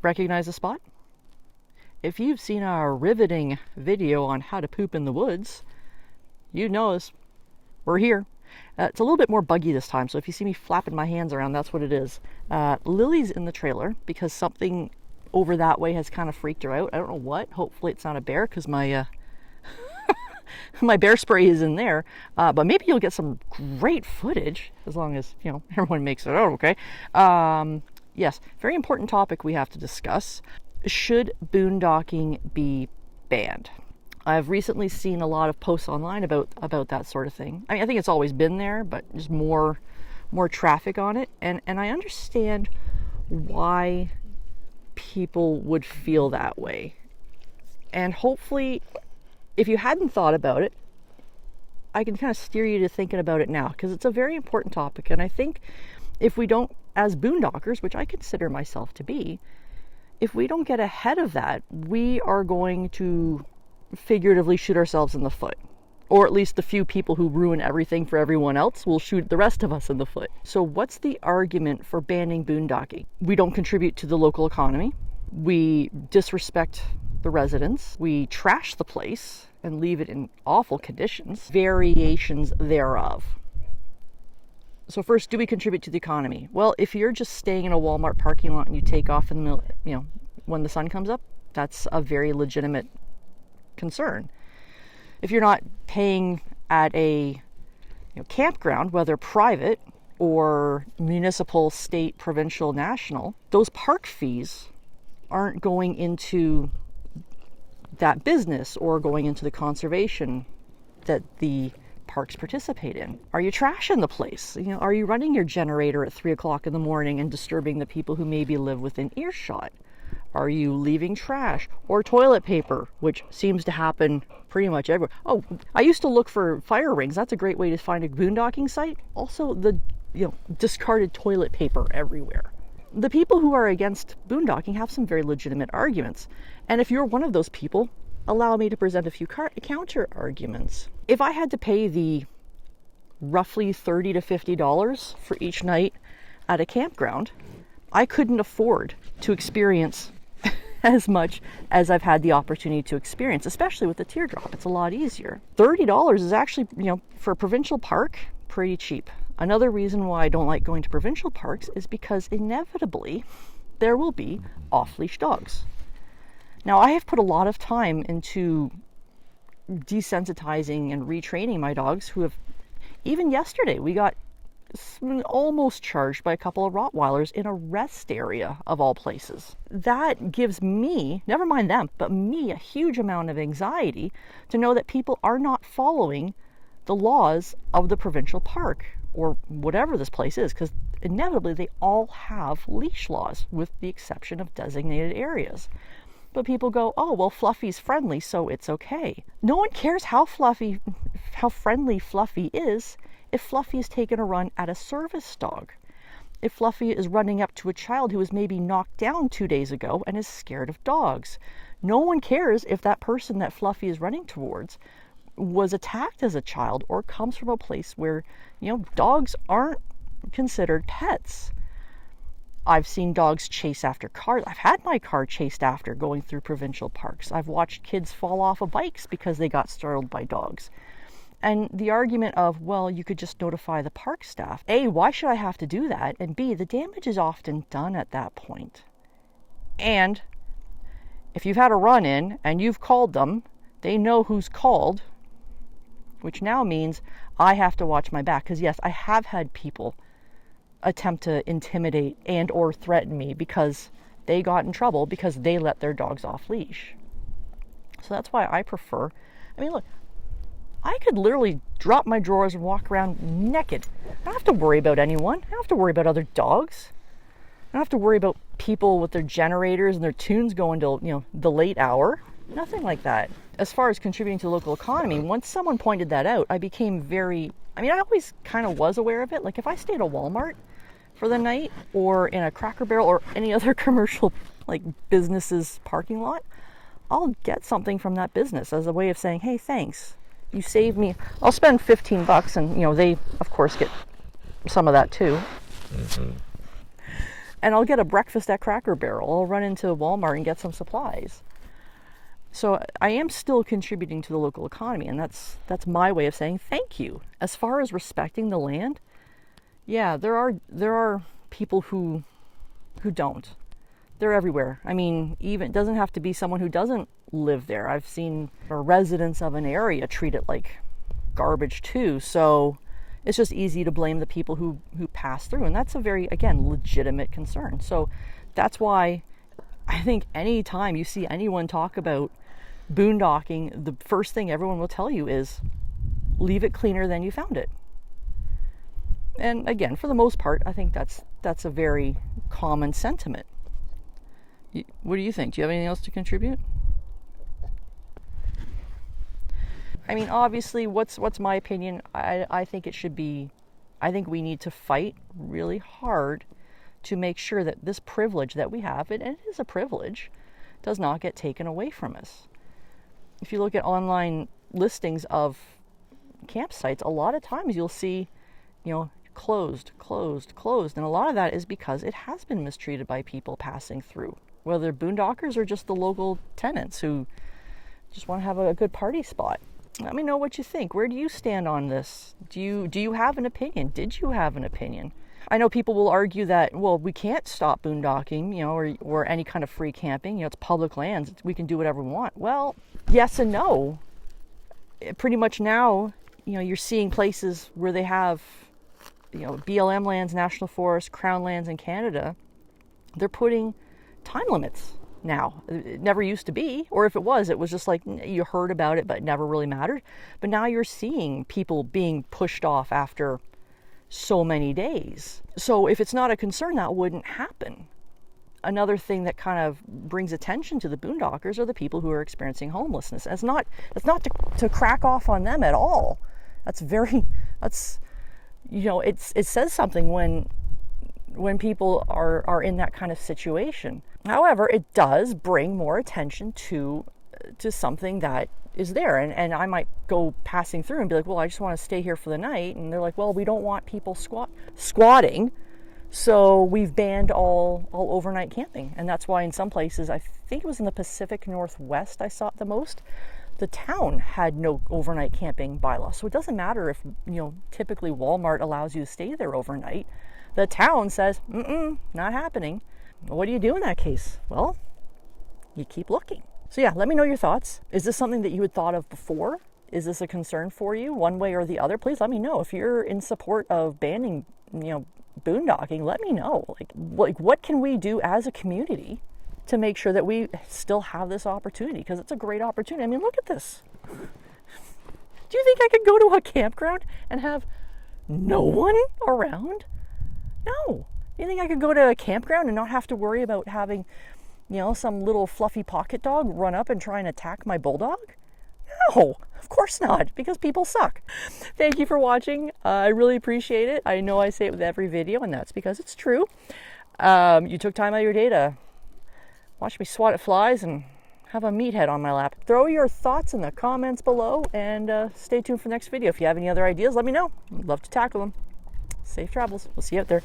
Recognize the spot? If you've seen our riveting video on how to poop in the woods, you know us. We're here. It's a little bit more buggy this time, so if you see me flapping my hands around, that's what it is. Lily's in the trailer because something over that way has kind of freaked her out. I don't know what. Hopefully it's not a bear, because my my bear spray is in there. But maybe you'll get some great footage, as long as, everyone makes it out okay. Yes, very important topic we have to discuss. Should boondocking be banned? I've recently seen a lot of posts online about that sort of thing. I think it's always been there, but just more traffic on it. And I understand why people would feel that way. And hopefully, if you hadn't thought about it, I can kind of steer you to thinking about it now, because it's a very important topic. And I think if we don't, as boondockers, which I consider myself to be, if we don't get ahead of that, we are going to figuratively shoot ourselves in the foot. Or at least the few people who ruin everything for everyone else will shoot the rest of us in the foot. So what's the argument for banning boondocking? We don't contribute to the local economy. We disrespect the residents. We trash the place and leave it in awful conditions. Variations thereof. So first, do we contribute to the economy? Well, if you're just staying in a Walmart parking lot and you take off in the middle, when the sun comes up, that's a very legitimate concern. If you're not paying at a campground, whether private or municipal, state, provincial, national, those park fees aren't going into that business or going into the conservation that the parks participate in. Are you trashing the place? Are you running your generator at 3 o'clock in the morning and disturbing the people who maybe live within earshot? Are you leaving trash or toilet paper, which seems to happen pretty much everywhere? Oh, I used to look for fire rings. That's a great way to find a boondocking site. Also, the discarded toilet paper everywhere. The people who are against boondocking have some very legitimate arguments. And if you're one of those people, allow me to present a few counter arguments. If I had to pay the roughly $30 to $50 for each night at a campground, I couldn't afford to experience as much as I've had the opportunity to experience, especially with the Teardrop. It's a lot easier. $30 is actually, for a provincial park, pretty cheap. Another reason why I don't like going to provincial parks is because inevitably there will be off-leash dogs. Now, I have put a lot of time into desensitizing and retraining my dogs who have, even yesterday, we got almost charged by a couple of Rottweilers in a rest area of all places. That gives me, never mind them, but me, a huge amount of anxiety to know that people are not following the laws of the provincial park or whatever this place is, because inevitably they all have leash laws with the exception of designated areas. But people go, oh, well, Fluffy's friendly, so it's okay. No one cares how friendly Fluffy is if Fluffy is taking a run at a service dog. If Fluffy is running up to a child who was maybe knocked down 2 days ago and is scared of dogs. No one cares if that person that Fluffy is running towards was attacked as a child or comes from a place where, dogs aren't considered pets. I've seen dogs chase after cars. I've had my car chased after going through provincial parks. I've watched kids fall off of bikes because they got startled by dogs. And the argument of, well, you could just notify the park staff. A, why should I have to do that? And B, the damage is often done at that point. And if you've had a run-in and you've called them, they know who's called, which now means I have to watch my back. Because yes, I have had people attempt to intimidate and or threaten me because they got in trouble because they let their dogs off leash. So that's why I prefer, look, I could literally drop my drawers and walk around naked. I don't have to worry about anyone. I don't have to worry about other dogs. I don't have to worry about people with their generators and their tunes going till, the late hour. Nothing like that. As far as contributing to the local economy, once someone pointed that out, I became very, I always kind of was aware of it. Like if I stayed at a Walmart for the night or in a Cracker Barrel or any other commercial business's parking lot, I'll get something from that business as a way of saying, hey, thanks. You saved me. I'll spend $15 and, they, of course, get some of that too. Mm-hmm. and I'll get a breakfast at Cracker Barrel. I'll run into Walmart and get some supplies. So I am still contributing to the local economy, and that's my way of saying thank you. As far as respecting the land, yeah, there are people who don't. They're everywhere. I mean, even it doesn't have to be someone who doesn't live there. I've seen residents of an area treat it like garbage too. So it's just easy to blame the people who pass through, and that's a very, again, legitimate concern. So that's why I think anytime you see anyone talk about boondocking, the first thing everyone will tell you is leave it cleaner than you found it. And again, for the most part, I think that's a very common sentiment. What do you think? Do you have anything else to contribute? I mean, obviously, what's my opinion? I think it should be, I think we need to fight really hard to make sure that this privilege that we have, and it is a privilege, does not get taken away from us. If you look at online listings of campsites, a lot of times you'll see, closed. And a lot of that is because it has been mistreated by people passing through, whether boondockers or just the local tenants who just want to have a good party spot. Let me know what you think. Where do you stand on this? Do you have an opinion? Did you have an opinion? I know people will argue that, well, we can't stop boondocking, or any kind of free camping. It's public lands. We can do whatever we want. Well, yes and no. Pretty much now, you're seeing places where they have, BLM lands, national forests, crown lands in Canada. They're putting time limits now. It never used to be, or if it was just like you heard about it, but it never really mattered. But now you're seeing people being pushed off after so many days. So if it's not a concern, that wouldn't happen. Another thing that kind of brings attention to the boondockers are the people who are experiencing homelessness. It's not to crack off on them at all. It says something when people are in that kind of situation. However, it does bring more attention to something that is there. And I might go passing through and be like, well, I just want to stay here for the night. And they're like, well, we don't want people squatting. So we've banned all overnight camping. And that's why in some places, I think it was in the Pacific Northwest I saw it the most, the town had no overnight camping bylaw. So it doesn't matter if, typically Walmart allows you to stay there overnight. The town says, not happening. What do you do in that case? Well, you keep looking. So yeah, let me know your thoughts. Is this something that you had thought of before? Is this a concern for you one way or the other? Please let me know. If you're in support of banning, boondocking, let me know. Like what can we do as a community to make sure that we still have this opportunity? Because it's a great opportunity. I mean, look at this. Do you think I could go to a campground and have no one around? No. You think I could go to a campground and not have to worry about having, some little fluffy pocket dog run up and try and attack my bulldog? No, of course not, because people suck. Thank you for watching. I really appreciate it. I know I say it with every video, and that's because it's true. You took time out of your day to watch me swat at flies and have a meathead on my lap. Throw your thoughts in the comments below, and stay tuned for the next video. If you have any other ideas, let me know. I'd love to tackle them. Safe travels. We'll see you out there.